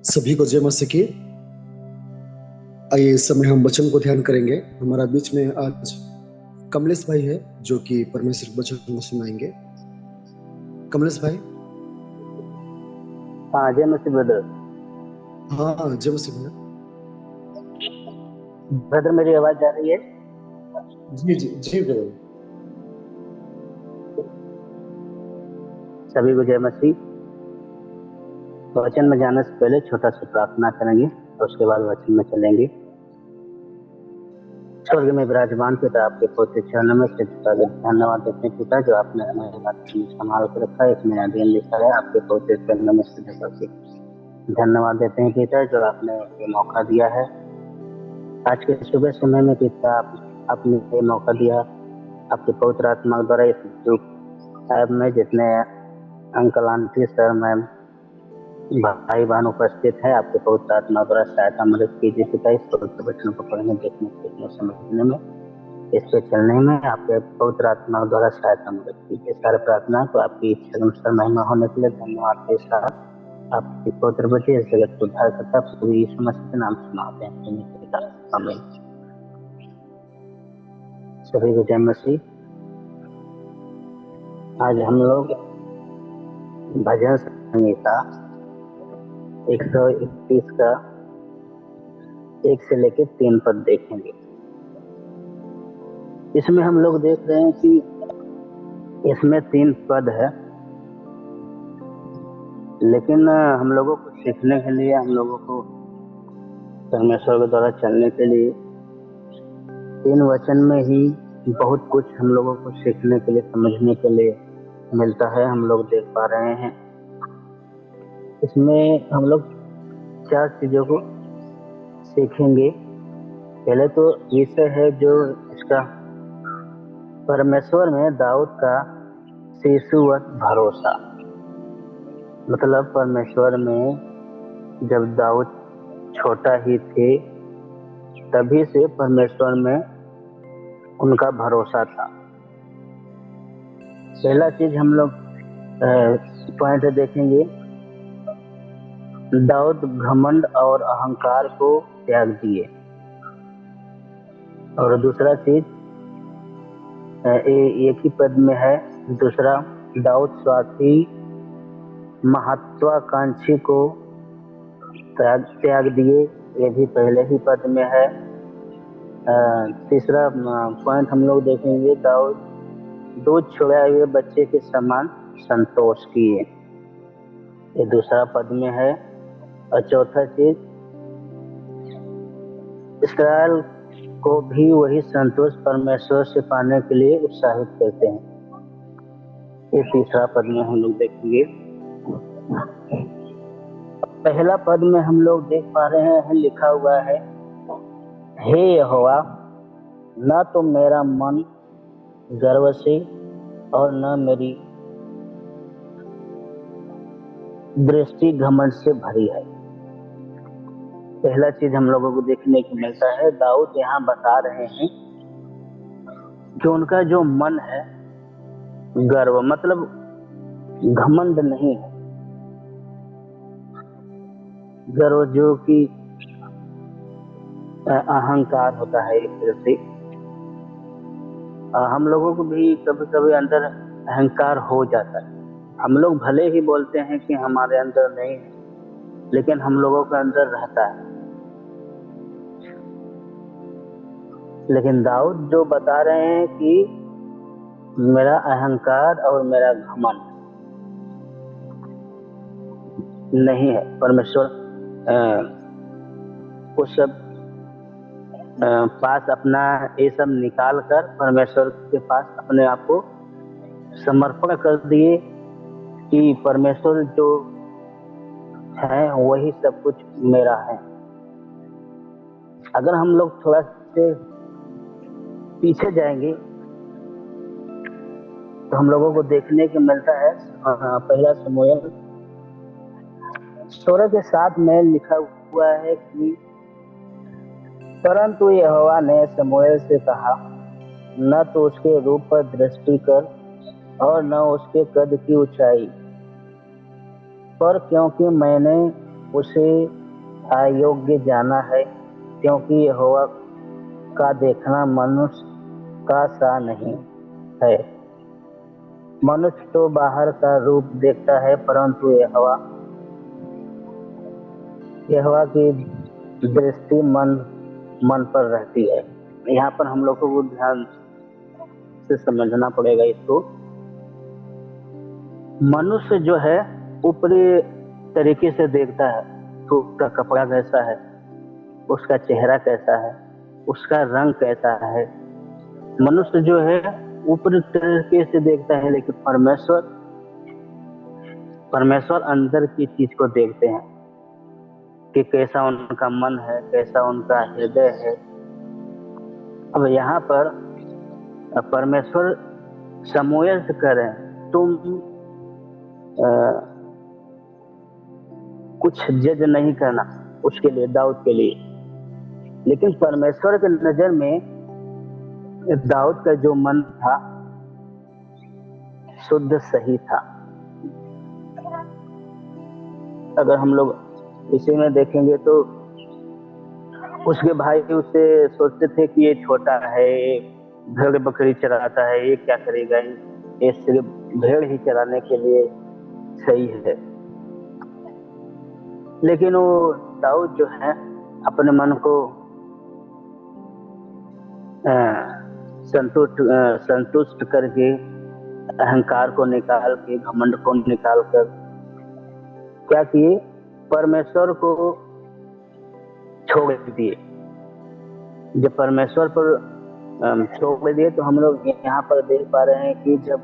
सभी को जय मसीह की। आइए इस समय हम वचन को ध्यान करेंगे। हमारा बीच में आज कमलेश भाई है जो कि परमेश्वर के वचन को सुनाएंगे। कमलेश भाई। हाँ, जय मसीह ब्रदर। हाँ, जय मसीह भैया। ब्रदर, मेरी आवाज जा रही है? जी जी जी ब्रदर। सभी को जय मसीह। वचन में जाने से पहले छोटा सा प्रार्थना करेंगे और उसके बाद वचन में चलेंगे। स्वर्ग में विराजमान पिता, आपके पवित्र चरणों में धन्यवाद देते हैं पिता, जो आपने हमें संभाल कर रखा है, एक नया दिन लिखा है। आपके पवित्र चरणों में धन्यवाद देते हैं पिता, जो आपने ये मौका दिया है आज के सुबह समय में पिता। आपने ये मौका दिया आपके पवित्र आत्मा द्वारा इस ऐप में जितने अंकल आंटी सर मैम भाई बहन उपस्थित है, आपके पवित्र आत्मा द्वारा सहायता मदद कीजिए पिता। इस पवित्र वचन को पढ़ने, देखने, सीखने, समझने में, इस पे चलने में आपके पवित्र आत्मा द्वारा सहायता मदद कीजिए। सारे प्रार्थना को आपकी इच्छा अनुसार महिमा होने के लिए धन्यवाद के साथ आपकी पवित्र बच्चे इस जगत को उद्धार करता पूरी यीशु मसीह के नाम सुनाते हैं। आमीन। सभी को जय मसीह। आज हम लोग भजन संहिता 131 का 1 से लेकर 3 पद देखेंगे। इसमें हम लोग देख रहे हैं कि इसमें 3 पद है, लेकिन हम लोगों को सीखने के लिए, हम लोगों को परमेश्वर के द्वारा चलने के लिए 3 वचन में ही बहुत कुछ हम लोगों को सीखने के लिए, समझने के लिए मिलता है। हम लोग देख पा रहे हैं इसमें हम लोग 4 चीजों को सीखेंगे। पहले तो विषय है जो इसका परमेश्वर में दाऊद का शिशुवत भरोसा। मतलब परमेश्वर में जब दाऊद छोटा ही थे तभी से परमेश्वर में उनका भरोसा था। पहला चीज हम लोग पॉइंट देखेंगे, दाऊद घमंड और अहंकार को त्याग दिए। और दूसरा चीज एक ही पद में है, दूसरा, दाऊद स्वार्थी महत्वाकांक्षी को त्याग दिए, ये भी पहले ही पद में है। तीसरा पॉइंट हम लोग देखेंगे, दाऊद दूध छुड़ाए हुए बच्चे के समान संतोष किए, ये दूसरा पद में है। और चौथा चीज, इस्राएल को भी वही संतोष परमेश्वर से पाने के लिए उत्साहित करते हैं, ये तीसरा पद में हम लोग देखेंगे। पहला पद में हम लोग देख पा रहे हैं, लिखा हुआ है, हे यहोवा, न तो मेरा मन गर्व से और न मेरी दृष्टि घमंड से भरी है। पहला चीज हम लोगों को देखने को मिलता है, दाऊद यहाँ बता रहे हैं कि उनका जो मन है गर्व, मतलब घमंड नहीं है। गर्व जो कि अहंकार होता है एक तरह से। हम लोगों को भी कभी कभी अंदर अहंकार हो जाता है। हम लोग भले ही बोलते हैं कि हमारे अंदर नहीं है, लेकिन हम लोगों के अंदर रहता है। लेकिन दाऊद जो बता रहे हैं कि मेरा अहंकार और मेरा घमंड नहीं है, परमेश्वर को सब पास अपना ये सब निकाल कर परमेश्वर के पास अपने आप को समर्पण कर दिए कि परमेश्वर जो है वही सब कुछ मेरा है। अगर हम लोग थोड़ा से पीछे जाएंगे तो हम लोगों को देखने को मिलता है, पहला शमूएल 16 के 7 में लिखा हुआ है कि परंतु यहोवा ने शमूएल से कहा, न तो उसके रूप पर दृष्टि कर और न उसके कद की ऊंचाई पर, क्योंकि मैंने उसे अयोग्य जाना है, क्योंकि यहोवा का देखना मनुष्य का सा नहीं है। मनुष्य तो बाहर का रूप देखता है, परंतु यहोवा की दृष्टि मन पर रहती है। यहाँ पर हम लोगों को ध्यान से समझना पड़ेगा इसको। मनुष्य जो है ऊपरी तरीके से देखता है, तो उसका कपड़ा कैसा है, उसका चेहरा कैसा है, उसका रंग कैसा है। मनुष्य जो है ऊपरी तरीके से देखता है, लेकिन परमेश्वर अंदर की चीज को देखते हैं कि कैसा उनका मन है, कैसा उनका हृदय है। अब यहाँ पर परमेश्वर शमूएल से कह रहे हैं, तुम कुछ जज नहीं करना उसके लिए, दाऊद के लिए। लेकिन परमेश्वर के नजर में दाऊद का जो मन था शुद्ध सही था। अगर हम लोग इसी में देखेंगे तो उसके भाई उससे सोचते थे कि ये छोटा है, भेड़ बकरी चराता है, ये क्या करेगा, ये सिर्फ भेड़ ही चराने के लिए सही है। लेकिन वो दाऊद जो है अपने मन को संतुष्ट करके, अहंकार को निकाल के, घमंड को निकाल कर क्या किए, परमेश्वर को छोड़ दिए। जब परमेश्वर पर छोड़ दिए तो हम लोग यहाँ पर देख पा रहे हैं कि जब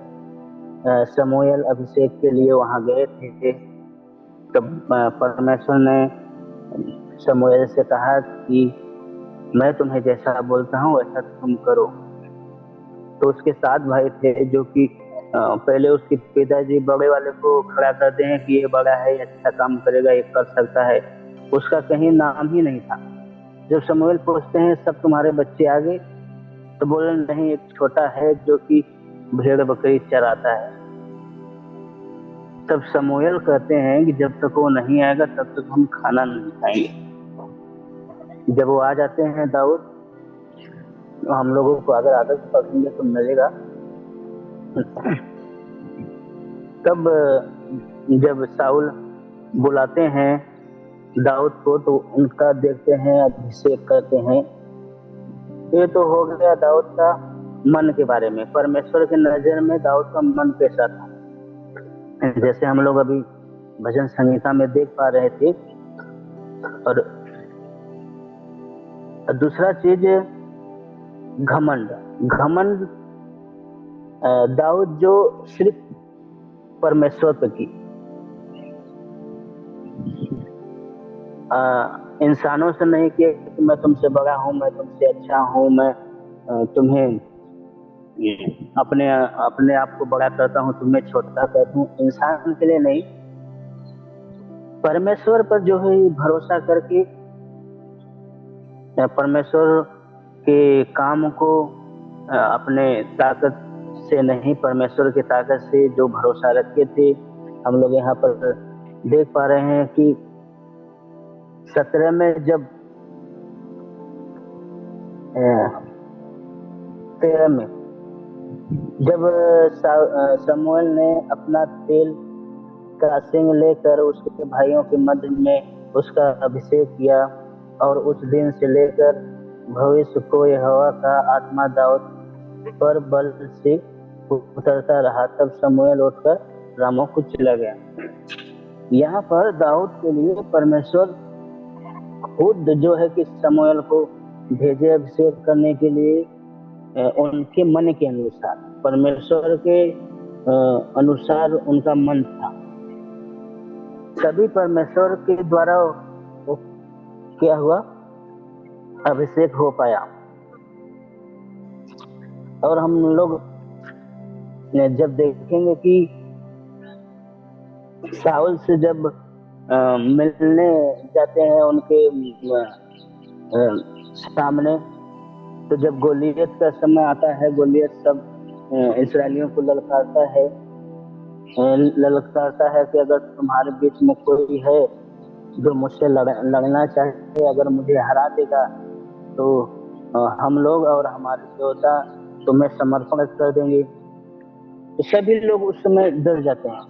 शमूएल अभिषेक के लिए वहां गए थे, तब परमेश्वर ने शमूएल से कहा कि मैं तुम्हें जैसा बोलता हूँ वैसा तुम करो। तो उसके 7 भाई थे, जो कि पहले उसके पिताजी बड़े वाले को खड़ा करते हैं कि ये बड़ा है, अच्छा काम करेगा, ये कर सकता है। उसका कहीं नाम ही नहीं था। जब शमूएल पूछते हैं सब तुम्हारे बच्चे आ गए, तो बोले नहीं, एक छोटा है जो कि भेड़ बकरी चराता है। तब शमूएल कहते हैं कि जब तक वो नहीं आएगा तब तक हम खाना नहीं खाएंगे। जब वो आ जाते हैं दाऊद, हम लोगों को अगर आदत पकड़ेंगे तो मिलेगा। तब जब साउल बुलाते हैं दाऊद को, तो उनका देखते हैं, अभिषेक करते हैं। ये तो हो गया दाऊद का मन के बारे में। परमेश्वर के नजर में दाऊद का मन कैसा था, जैसे हम लोग अभी भजन संहिता में देख पा रहे थे। और दूसरा चीज घमंड दाऊद जो सिर्फ परमेश्वर पे की, इंसानों से नहीं किया कि मैं तुमसे बड़ा हूं, मैं तुमसे अच्छा हूं, मैं तुम्हें अपने आप को बड़ा करता हूं, तुम्हें छोटा करता हूं। इंसान के लिए नहीं, परमेश्वर पर जो है भरोसा करके, परमेश्वर के काम को अपने ताकत से नहीं, परमेश्वर की ताकत से जो भरोसा रखे थे। हम लोग यहाँ पर देख पा रहे हैं कि 17 में जब 13 में जब शमूएल ने अपना तेल का सिंग लेकर उसके भाइयों के मध्य में उसका अभिषेक किया, और उस दिन से लेकर भविष्य को यहोवा का आत्मा दाऊद पर बल से उतरता रहा। तब शमूएल उठकर रामों को चला गया। यहाँ पर दाऊद के लिए परमेश्वर खुद जो है कि शमूएल को भेजे अभिषेक करने के लिए, उनके मन के अनुसार, परमेश्वर के अनुसार उनका मन था। तभी परमेश्वर के द्वारा क्या हुआ, अभिषेक हो पाया। और हम लोग जब देखेंगे कि साउल से जब मिलने जाते हैं उनके सामने, तो जब गोलियत का समय आता है, गोलियत सब इस्राएलियों को ललकारता है कि अगर तुम्हारे बीच में कोई है जो मुझसे लड़ना चाहे, अगर मुझे हरा देगा तो हम लोग और हमारे देवता तुम्हें समर्पण कर देंगे। तो सभी लोग उस समय डर जाते हैं,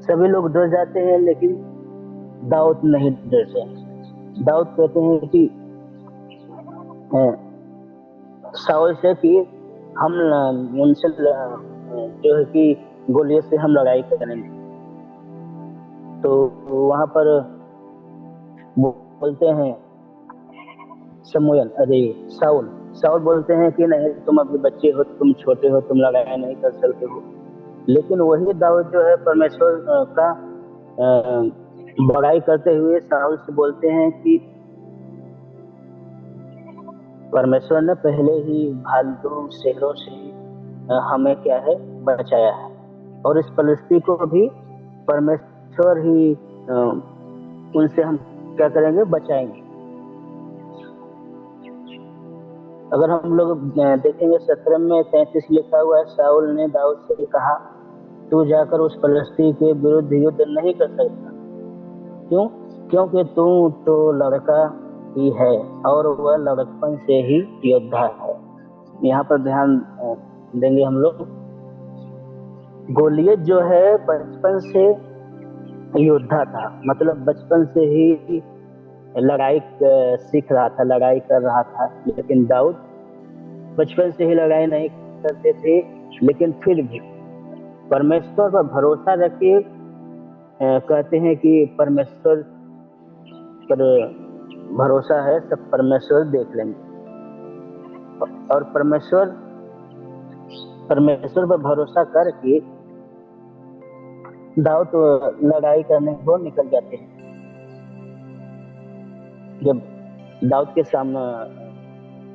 सभी लोग डर जाते हैं, लेकिन दाऊद नहीं डरते। दाऊद कहते हैं कि शाऊल से कि हम उनसे जो है कि गोलियत से हम लड़ाई करेंगे। तो वहां पर वो बोलते हैं शमूएल, अरे शाऊल शाऊल बोलते हैं कि नहीं, तुम अभी बच्चे हो, तुम छोटे हो, तुम लड़ाई नहीं कर सकते हो। लेकिन वही दाऊद जो है परमेश्वर का बड़ाई करते हुए शाऊल से बोलते हैं कि परमेश्वर ने पहले ही भालू शेरों से हमें क्या है बचाया है, और इस परिस्थिति को भी परमेश्वर ही उनसे हम क्या करेंगे, बचाएंगे। अगर हम लोग देखेंगे 17 में 33 लिखा हुआ है, शाऊल ने दाऊद से कहा, तू जाकर उस फलिस्ती के विरुद्ध युद्ध नहीं कर सकता। क्यों? क्योंकि तू तो लड़का ही है और वह लड़कपन से ही योद्धा है। यहाँ पर ध्यान देंगे हम लोग, गोलियत जो है बचपन से योद्धा था, मतलब बचपन से ही लड़ाई सीख रहा था, लड़ाई कर रहा था। लेकिन दाऊद बचपन से ही लड़ाई नहीं करते थे, लेकिन फिर भी परमेश्वर पर भरोसा रखिए। कहते हैं कि परमेश्वर पर भरोसा है, सब परमेश्वर देख लेंगे। और परमेश्वर पर भरोसा करके दाऊद लड़ाई करने को निकल जाते हैं। जब दाऊद के सामने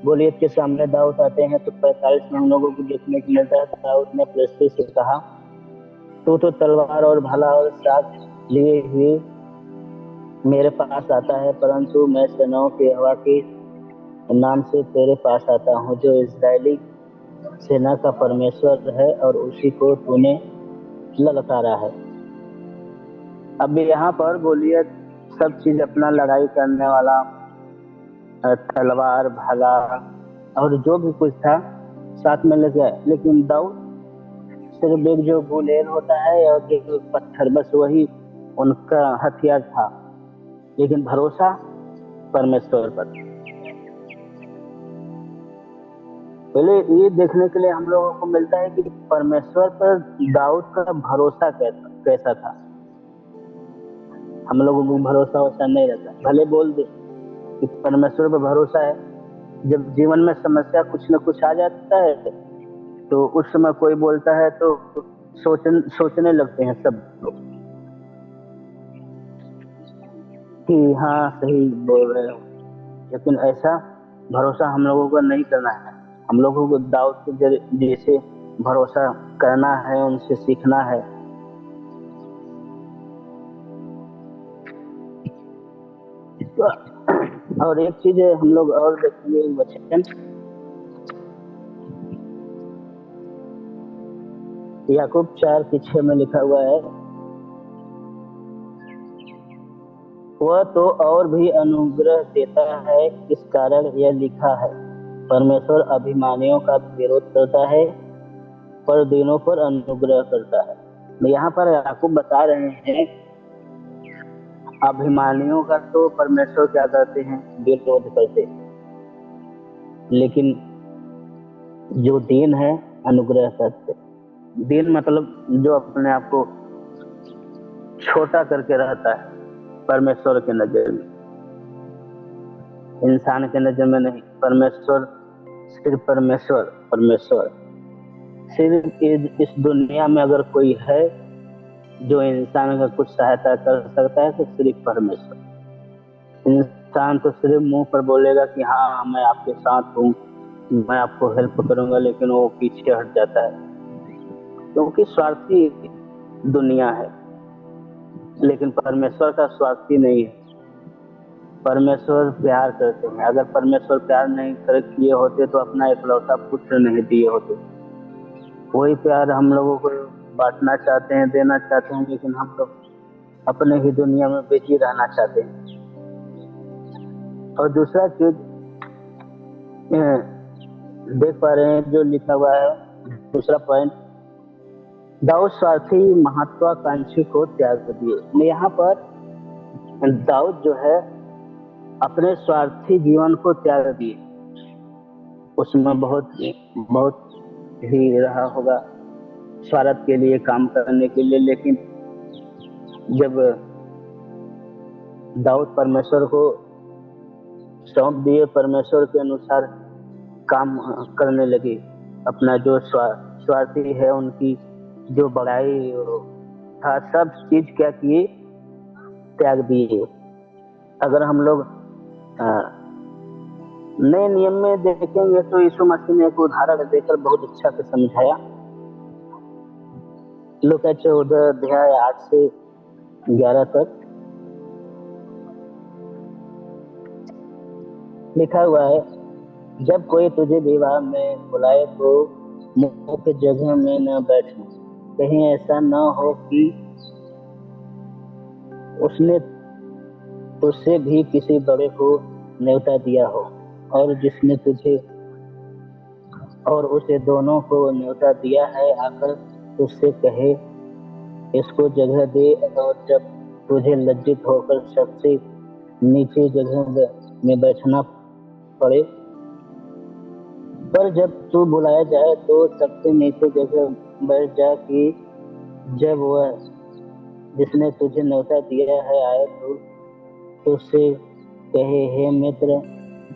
गोलियत के सामने दाऊद आते हैं तो 45 में हम लोगों को देखने को मिलता है, दाऊद ने फलिस्ती से कहा, तू तो तलवार और भाला और साग लिए हुए मेरे पास आता है, परंतु मैं सेनाओं के यहोवा के नाम से तेरे पास आता हूँ, जो इस्राएली सेना का परमेश्वर है, और उसी को तूने ललकारा है। अब यहाँ पर गोलियत सब चीज अपना लड़ाई करने वाला, तलवार भाला और जो भी कुछ था साथ में लेके आए, लेकिन दाऊद सिर्फ एक जो गुलेल होता है और एक पत्थर, बस वही उनका हथियार था। लेकिन भरोसा परमेश्वर पर। पहले ये देखने के लिए हम लोगों को मिलता है कि परमेश्वर पर दाऊद का भरोसा कैसा था। हम लोगों को भरोसा वैसा नहीं रहता, भले बोल दे कि परमेश्वर पर भरोसा है, जब जीवन में समस्या कुछ न कुछ आ जाता है तो उस समय कोई बोलता है तो सोचने लगते हैं सब लोग कि हाँ सही बोल रहे हो। लेकिन ऐसा भरोसा हम लोगों को नहीं करना है। हम लोगों को दाऊद के जैसे भरोसा करना है, उनसे सीखना है। और एक चीज हम लोग और देखेंगे वचन, याकूब 4:6 में लिखा हुआ है, वह तो और भी अनुग्रह देता है, इस कारण यह लिखा है, परमेश्वर अभिमानियों का विरोध करता है पर दीनों पर अनुग्रह करता है। यहाँ पर याकूब बता रहे हैं अभिमानियों का तो परमेश्वर क्या करते हैं, विरोध करते हैं, लेकिन जो दीन है अनुग्रह करते। दीन मतलब जो अपने आप को छोटा करके रहता है परमेश्वर के नजर में, इंसान के नजर में नहीं। परमेश्वर सिर्फ परमेश्वर सिर्फ इस दुनिया में अगर कोई है जो इंसान का कुछ सहायता कर सकता है तो सिर्फ परमेश्वर। इंसान तो सिर्फ मुंह पर बोलेगा कि हाँ मैं आपके साथ हूँ, मैं आपको हेल्प करूंगा, लेकिन वो पीछे हट जाता है क्योंकि स्वार्थी दुनिया है। लेकिन परमेश्वर का स्वार्थी नहीं है, परमेश्वर प्यार करते हैं। अगर परमेश्वर प्यार नहीं किए होते तो अपना इकलौता पुत्र नहीं दिए होते। वही प्यार हम लोगों को बांटना चाहते हैं, देना चाहते हैं, लेकिन हम लोग अपने ही दुनिया में बिजी रहना चाहते हैं। और दूसरा चीज देख पा रहे हैं जो लिखा हुआ है, दूसरा पॉइंट, दाऊद स्वार्थी महत्वाकांक्षी को त्याग दिए। यहाँ पर दाऊद जो है अपने स्वार्थी जीवन को त्याग दिए। उसमें बहुत बहुत ही रहा होगा स्वार्थ के लिए, काम करने के लिए, लेकिन जब दाऊद परमेश्वर को सौंप दिए, परमेश्वर के अनुसार काम करने लगे, अपना जो स्वार्थी है उनकी जो बड़ाई था सब चीज क्या किए, त्याग दिए। अगर हम लोग नए नियम में देखेंगे तो यीशु मसीह ने एक उदाहरण देकर बहुत अच्छा से समझाया। लूका 14 अध्याय 8 से 11 तक लिखा हुआ है, जब कोई तुझे विवाह में बुलाए तो मुख्य जगह में न बैठना, कहीं ऐसा न हो कि उसने तुझसे भी किसी बड़े को न्योता दिया हो, और जिसने तुझे और उसे दोनों को न्योता दिया है आकर तुझसे कहे इसको जगह दे, और जब तुझे लज्जित होकर सबसे नीचे जगह में बैठना पड़े, पर जब तू बुलाया जाए तो सबसे नीचे जगह बैठ जा, कि जब वह जिसने तुझे न्योता दिया है आए तो तुझसे कहे हे मित्र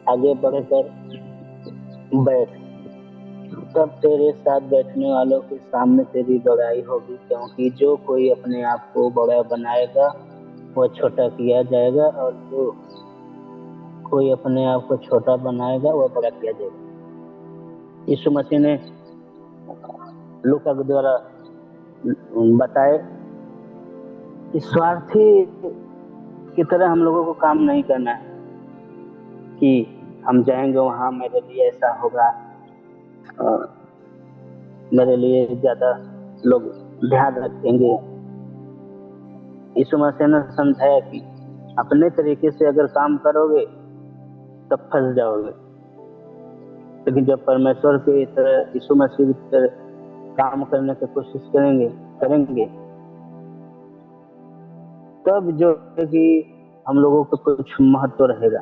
आगे बढ़कर बैठ, तब तेरे साथ बैठने वालों के सामने तेरी बड़ाई होगी, क्योंकि जो कोई अपने आप को बड़ा बनाएगा वह छोटा किया जाएगा, और जो कोई अपने आप को छोटा बनाएगा वह बड़ा किया जाएगा। यीशु मसीह ने लूका के द्वारा बताए कि स्वार्थी की तरह हम लोगों को काम नहीं करना है कि हम जाएंगे वहां मेरे लिए ऐसा होगा, मेरे लिए ज्यादा लोग ध्यान रखेंगे। यीशु मसीह ने समझाया कि अपने तरीके से अगर काम करोगे तब फंस जाओगे, लेकिन जब परमेश्वर की तरह यीशु मसीह की तरह काम करने की कोशिश करेंगे तब जो है कि हम लोगों को कुछ महत्व रहेगा।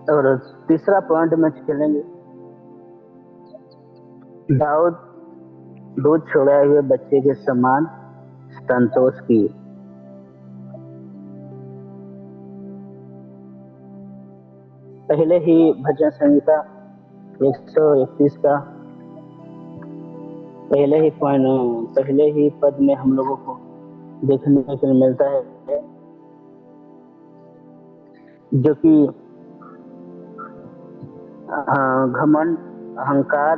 और तीसरा पॉइंट में चलेंगे, दाऊद दूध छोड़ाए हुए बच्चे के समान संतोष किए। पहले ही भजन संहिता 131 का पहले ही पद में हम लोगों को देखने को मिलता है, जो कि घमंड, अहंकार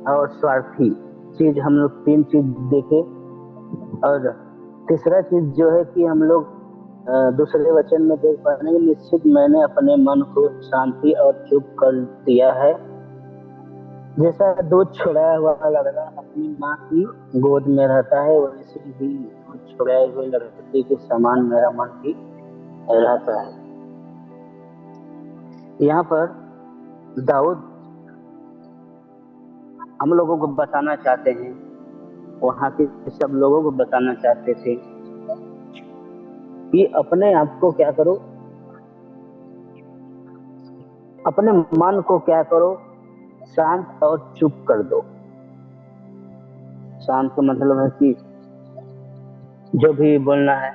और स्वार्थी चीज, हम लोग तीन चीज देखे। और तीसरा चीज जो है कि हम लोग दूसरे वचन में देख पा रहे हैं, निश्चित मैंने अपने मन को शांति और चुप कर दिया है, जैसा दूध छुड़ाया हुआ लड़का अपनी माँ की गोद में रहता है, वैसे ही दूध छुड़ाए हुए लड़के के समान मेरा मन भी रहता है। यहाँ पर दाऊद हम लोगों को बताना चाहते हैं, वहां के सब लोगों को बताना चाहते थे कि अपने आप को क्या करो, अपने मन को क्या करो, शांत और चुप कर दो। शांत का मतलब है कि जो भी बोलना है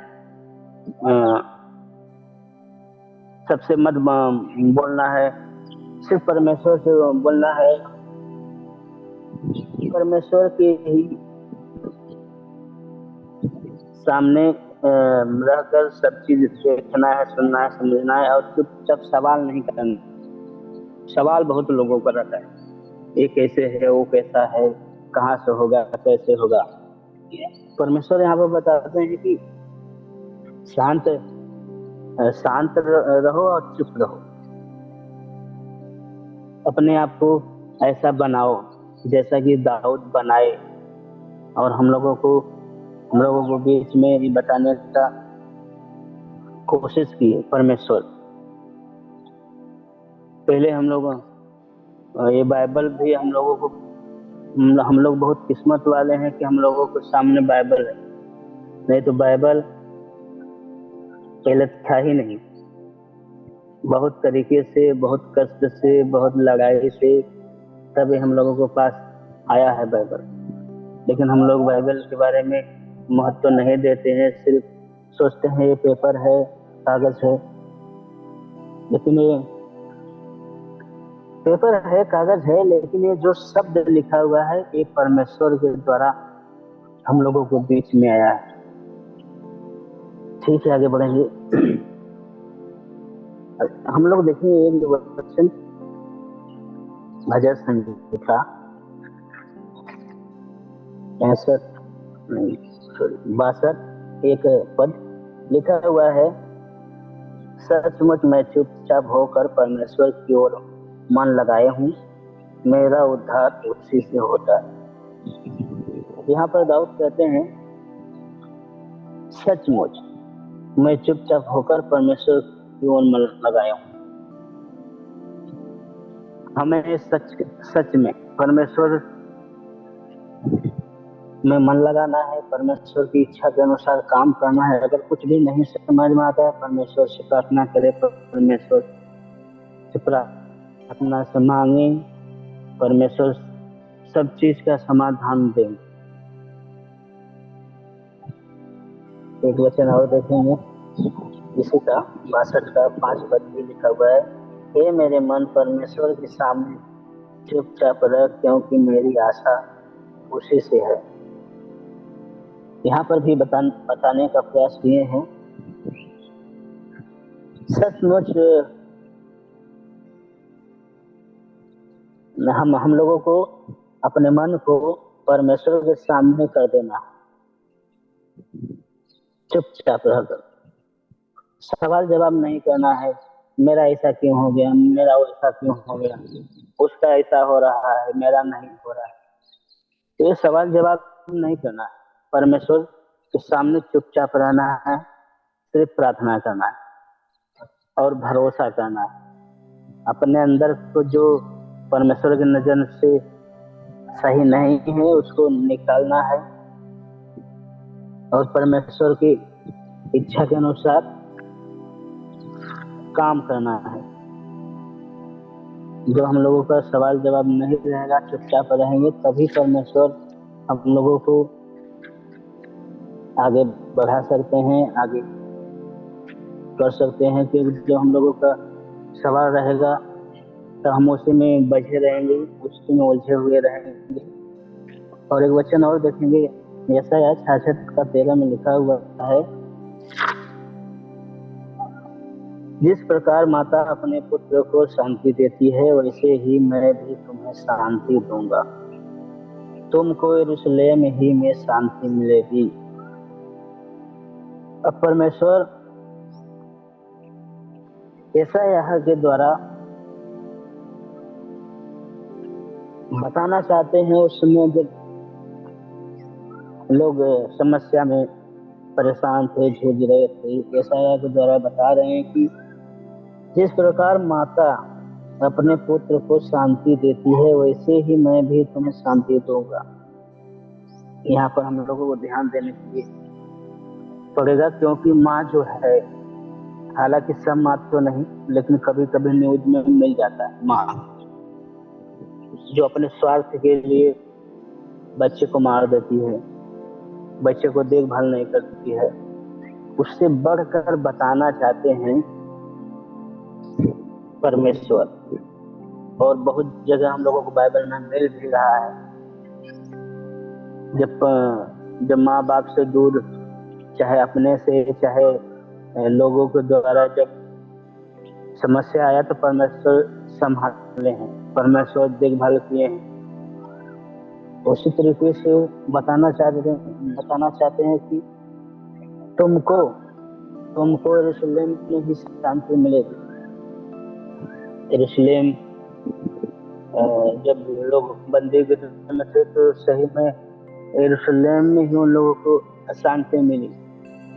सबसे मत बोलना है, सिर्फ परमेश्वर से बोलना है, परमेश्वर के ही सामने रहकर सब चीज देखना है, सुनना है, समझना है, और चुपचाप सवाल नहीं करना। सवाल बहुत लोगों का रहता है, ये कैसे है, वो कैसा है, कहाँ से होगा, कैसे होगा। परमेश्वर यहाँ पर बताते हैं कि शांत रहो और चुप रहो, अपने आप को ऐसा बनाओ जैसा कि दाऊद बनाए, और हम लोगों को बीच में ये बताने का कोशिश की परमेश्वर। पहले ये बाइबल भी हम लोग बहुत किस्मत वाले हैं कि हम लोगों के सामने बाइबल है, नहीं तो बाइबल पहले था ही नहीं। बहुत तरीके से, बहुत कष्ट से, बहुत लड़ाई से तभी हम लोगों के पास आया है बाइबल। लेकिन हम लोग बाइबल के बारे में महत्व नहीं देते हैं, सिर्फ सोचते हैं ये पेपर है, कागज है। लेकिन ये पेपर है, कागज है, लेकिन ये जो शब्द लिखा हुआ है ये परमेश्वर के द्वारा हम लोगों को बीच में आया है। ठीक है, आगे बढ़ेंगे। हम लोग देखेंगे एक वचन, भजन संहिता 62 एक पद लिखा हुआ है, सचमुच मैं चुपचाप होकर परमेश्वर की ओर मन लगाए हूँ, मेरा उद्धार उसी से होता है। यहाँ पर दाऊद कहते हैं, सचमुच मैं चुपचाप होकर परमेश्वर की ओर मन लगाया हूँ। हमें सच में परमेश्वर में मन लगाना है, परमेश्वर की इच्छा के अनुसार काम करना है। अगर कुछ भी नहीं समझ में आता है, परमेश्वर से प्रार्थना करें, परमेश्वर से प्रार्थना से मांगे, परमेश्वर सब चीज का समाधान दें। एक वचन और देखेंगे, इसी का 62 का 5 पद भी लिखा हुआ है, हे मेरे मन परमेश्वर के सामने चुपचाप रह, क्योंकि मेरी आशा उसी से है। यहाँ पर भी बताने का प्रयास किए हैं, सचमुच हम लोगों को अपने मन को परमेश्वर के सामने कर देना, चुपचाप रहकर सवाल जवाब नहीं करना है। मेरा ऐसा क्यों हो गया, मेरा वैसा क्यों हो गया, उसका ऐसा हो रहा है, मेरा नहीं हो रहा है। तो ये सवाल जवाब नहीं करना है, परमेश्वर के सामने चुपचाप रहना है, सिर्फ प्रार्थना करना है और भरोसा करना है। अपने अंदर को जो परमेश्वर की नजर से सही नहीं है उसको निकालना है और परमेश्वर की इच्छा के अनुसार काम करना है। जो हम लोगों का सवाल जवाब नहीं रहेगा, चुपचाप रहेंगे, तभी परमेश्वर हम लोगों को आगे बढ़ा सकते हैं, आगे कर सकते हैं। कि जो हम लोगों का सवाल रहेगा तो हम उसी में बझे रहेंगे, उसी में उलझे हुए रहेंगे। और एक वचन और देखेंगे, यशायाह 66 का 13 में लिखा हुआ है, जिस प्रकार माता अपने पुत्र को शांति देती है, वैसे ही मैं भी तुम्हें शांति दूंगा, तुमको यरूशलेम ही में शांति मिलेगी। अब परमेश्वर यशायाह के द्वारा बताना चाहते हैं, उस समय जब लोग समस्या में परेशान थे, जूझ रहे थे, यशायाह के द्वारा बता रहे हैं कि जिस प्रकार माता अपने पुत्र को शांति देती है, वैसे ही मैं भी तुम्हें शांति दूंगा। यहाँ पर हम लोगों को ध्यान देने के लिए पड़ेगा, क्योंकि माँ जो है, हालांकि सब माँ तो नहीं, लेकिन कभी कभी न्यूज में मिल जाता है माँ जो अपने स्वार्थ के लिए बच्चे को मार देती है, बच्चे को देखभाल नहीं करती है। उससे बढ़कर बताना चाहते हैं परमेश्वर, और बहुत जगह हम लोगों को बाइबल में मिल भी रहा है। जब माँ बाप से दूर, चाहे अपने से चाहे लोगों के द्वारा जब समस्या आया, तो परमेश्वर संभाले हैं, परमेश्वर देखभाल किए हैं। उसी तरीके से बताना चाहते हैं कि तुमको यरूशलेम में ही शांति मिलेगी। यरूशलेम जब लोग बंदी गृह में थे तो सही में यरूशलेम में ही उन लोगों को शांति मिली।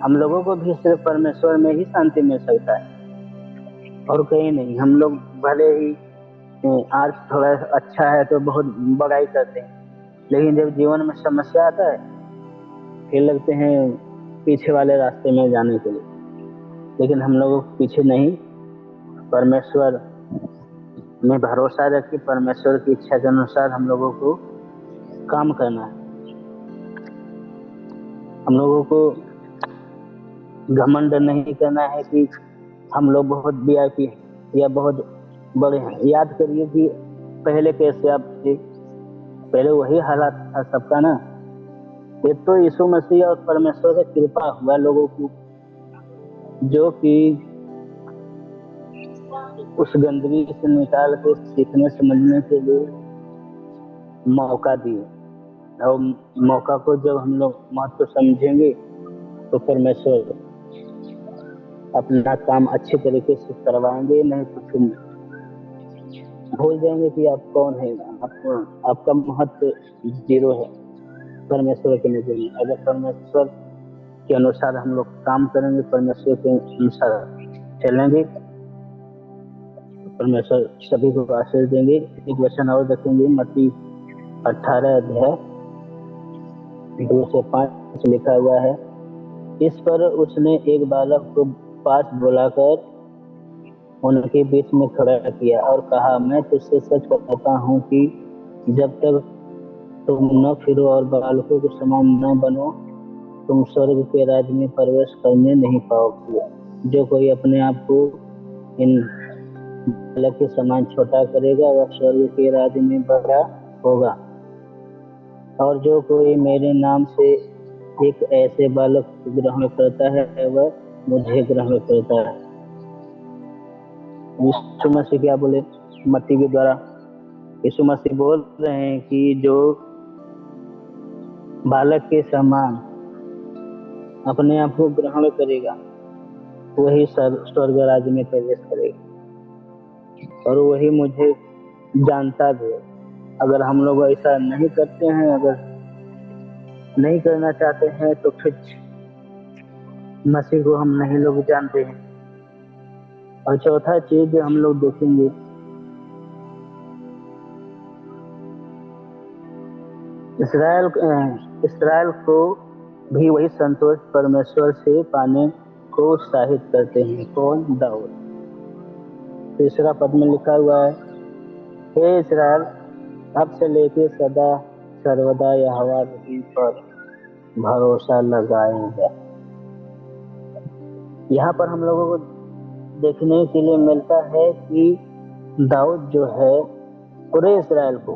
हम लोगों को भी सिर्फ परमेश्वर में ही शांति मिल सकता है और कहीं नहीं। हम लोग भले ही आज थोड़ा अच्छा है तो बहुत बड़ाई करते हैं, लेकिन जब जीवन में समस्या आता है फिर लगते हैं पीछे वाले रास्ते में जाने के लिए। लेकिन हम लोगों को पीछे नहीं, परमेश्वर में भरोसा रखिए, परमेश्वर की इच्छा के अनुसार हम लोगों को काम करना है। हम लोगों को घमंड नहीं करना है कि हम लोग बहुत वीआईपी हैं या बहुत बड़े हैं। याद करिए कि पहले कैसे आप थे, पहले वही हालात था सबका ना। ये तो यीशु मसीह और परमेश्वर का कृपा हुआ लोगों को, जो कि उस गंदगी से निकाल के सीखने समझने के लिए मौका दिए। और मौका को जब हम लोग महत्व समझेंगे तो परमेश्वर अपना काम अच्छे तरीके से करवाएंगे। नहीं तो फिर भूल जाएंगे कि आप कौन है, आपका महत्व जीरो है परमेश्वर के नजर में। अगर परमेश्वर के अनुसार हम लोग काम करेंगे, परमेश्वर के अनुसार चलेंगे, परमेश्वर सभी को आशीष देंगे। एक वचन और देखेंगे, मत्ती 18 अध्याय 2 से 5 लिखा हुआ है। इस पर उसने एक बालक को पास बुलाकर उनके बीच में खड़ा किया और कहा, मैं तुझसे सच बताता हूँ कि जब तक तुम न फिरो और बालकों के समान न बनो, तुम स्वर्ग के राज्य में प्रवेश करने नहीं पाओगे। जो कोई अपने आप को इन बालक के समान छोटा करेगा वह स्वर्ग के राज्य में बड़ा होगा। और जो कोई मेरे नाम से एक ऐसे बालक को ग्रहण करता है वह मुझे ग्रहण करता है। यीशु मसीह क्या बोले मत्ती के द्वारा? यीशु मसीह बोल रहे हैं कि जो बालक के समान अपने आप को ग्रहण करेगा वही स्वर्ग राज्य में प्रवेश करेगा और वही मुझे जानता भी है। अगर हम लोग ऐसा नहीं करते हैं, अगर नहीं करना चाहते हैं, तो फिर मसीह को हम नहीं लोग जानते हैं। और चौथा चीज जो हम लोग देखेंगे, इसराइल को भी वही संतोष परमेश्वर से पाने को उत्साहित करते हैं। कौन? दाऊद। 3 पद में लिखा हुआ है, हे इसराइल, अब से लेके सदा सर्वदा यहोवा पर भरोसा लगाएंगे। यहाँ पर हम लोगों को देखने के लिए मिलता है कि दाऊद जो है पूरे इसराइल को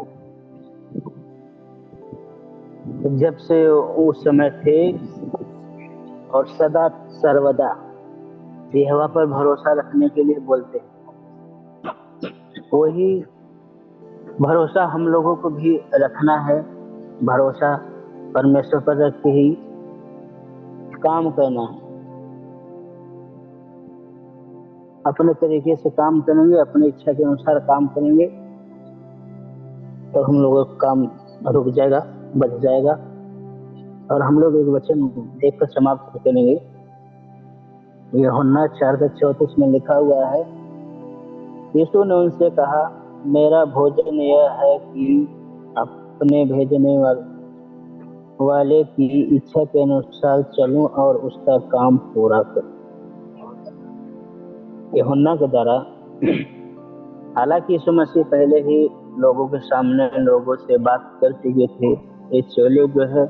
जब से उस समय थे और सदा सर्वदा यहोवा पर भरोसा रखने के लिए बोलते हैं। वही भरोसा हम लोगों को भी रखना है। भरोसा परमेश्वर पर रख के ही काम करना है। अपने तरीके से काम करेंगे, अपनी इच्छा के अनुसार काम करेंगे तो हम लोगों का काम रुक जाएगा, बच जाएगा। और हम लोग एक वचन देखकर समाप्त करेंगे। यूहन्ना 4:34 में लिखा हुआ है, यीशु ने उनसे कहा, मेरा भोजन यह है कि अपने भेजने वाले की इच्छा के अनुसार चलूं और उसका काम पूरा करूं। यूहन्ना के द्वारा हालांकि यीशु मसीह पहले ही लोगों के सामने लोगों से बात कर चुके थे, ये चोले जो है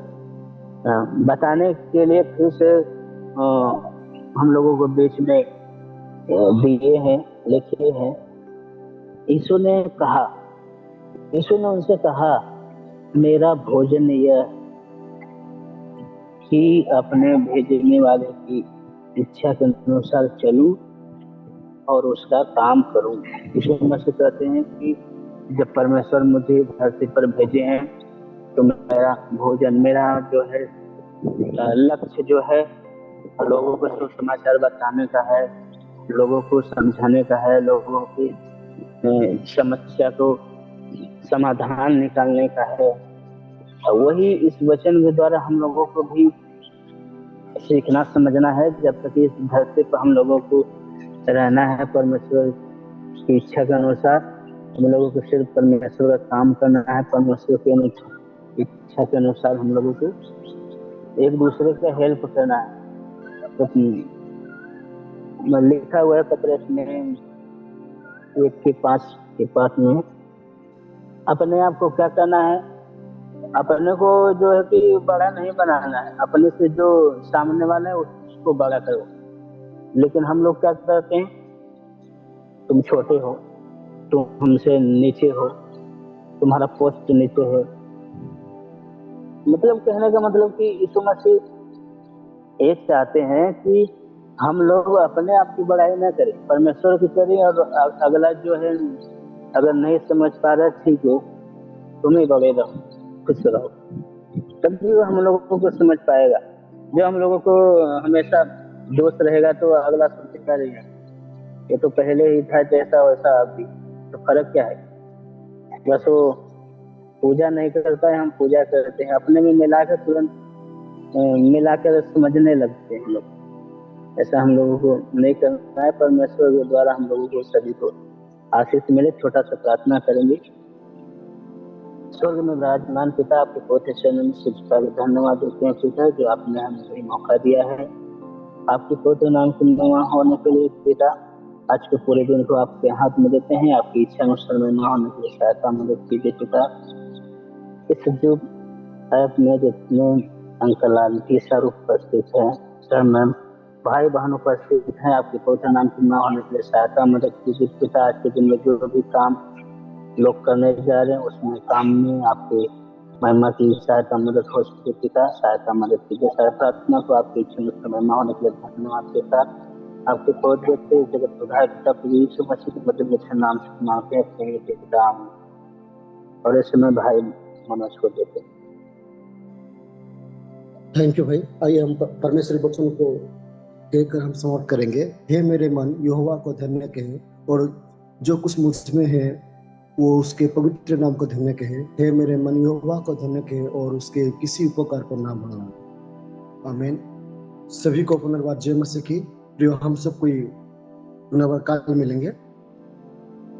बताने के लिए फिर से हम लोगों को बीच में दिए हैं, लिखे हैं। यीशु ने उनसे कहा, मेरा भोजन यह कि अपने भेजने वाले की इच्छा के अनुसार चलूं और उसका काम करूं। यीशु मसीह कहते हैं कि जब परमेश्वर मुझे धरती पर भेजे हैं तो मेरा भोजन, मेरा जो है लक्ष्य जो है लोगों को सुसमाचार बताने का है, लोगों को समझाने का है, लोगों की समस्या को समाधान निकालने का है। और वही इस वचन के द्वारा हम लोगों को भी सीखना समझना है। जब तक इस धरती पर हम लोगों को रहना है परमेश्वर की इच्छा के अनुसार, हम लोगों को सिर्फ परमेश्वर का काम करना है। परमेश्वर की इच्छा के अनुसार हम लोगों को एक दूसरे का हेल्प करना है। तो लिखा हुआ है पतरस में 1:5 में, अपने आप को क्या करना है, अपने को जो है कि बड़ा नहीं बनाना है, अपने से जो सामने वाला है उसको बड़ा करो। लेकिन हम लोग क्या करते हैं, तुम छोटे हो, तुम हमसे नीचे हो, तुम्हारा पोस्ट नीचे है। मतलब कहने का मतलब कि यीशु मसीह एक चाहते हैं कि हम लोग अपने आप की बड़ाई न करें, परमेश्वर की करें। और अगला जो है अगर नहीं समझ पा रहा, ठीक है, तुम ही बड़े रहो, खुश रहो, तभी वो हम लोगों को समझ पाएगा। जो हम लोगों को हमेशा दोस्त रहेगा तो अगला सोचेगा रहेगा ये तो पहले ही था जैसा वैसा अभी, तो फर्क क्या है। बस वो पूजा नहीं करता है, हम पूजा करते हैं, अपने में मिलाकर तुरंत मिलाकर समझने लगते हैं हम लोग। ऐसा हम लोगों को नहीं करना है। परमेश्वर के द्वारा हम लोगों को सभी को आशीष मिले। छोटा सा प्रार्थना करेंगे। स्वर्ग में विराजमान पिता, आपके पवित्र चरणों में शिक्षा धन्यवाद देते हैं पिता, जो आपने हमें वही मौका दिया है आपके पवित्र नाम की महिमा होने के लिए पिता। आज के पूरे दिन को आपके हाथ में देते हैं, आपकी इच्छा अनुसार महिमा होने के लिए सहायता मदद कीजिए पिता। इस जो ऐप में जितने अंकल आंटी सर उपस्थित है, सर मैम, भाई बहन उपस्थित हैं, आपके पवित्र नाम की महिमा होने के लिए सहायता मदद कीजिए पिता। आज के दिन में जो भी काम लोग करने जा रहे हैं उसमें काम में आपके महिमा की सहायता मदद हो सके पिता, सहायता मदद कीजिए। सारे प्रार्थना को आपकी इच्छा अनुसार महिमा होने के लिए धन्यवाद के साथ आपके पवित्र से जगत सुधार पिता प्रभु यीशु मसीह के मधुर अच्छे नाम से मांगते हैं पिता। और इस समय भाई मनोज को देते हैं। थैंक यू भाई। आइए हम परमेश्वर वचन को कहकर हम समाप्त करेंगे। हे मेरे मन यहोवा को धन्य कहे, और जो कुछ मुझ में है वो उसके पवित्र नाम को धन्य कहे। हे मेरे मन यहोवा को धन्य कहे, और उसके किसी उपकार को ना भूलना। आमीन। सभी को पुनर्वाद जय मसीह की। प्रियो, हम सब कोई पुनर्वाद काल मिलेंगे।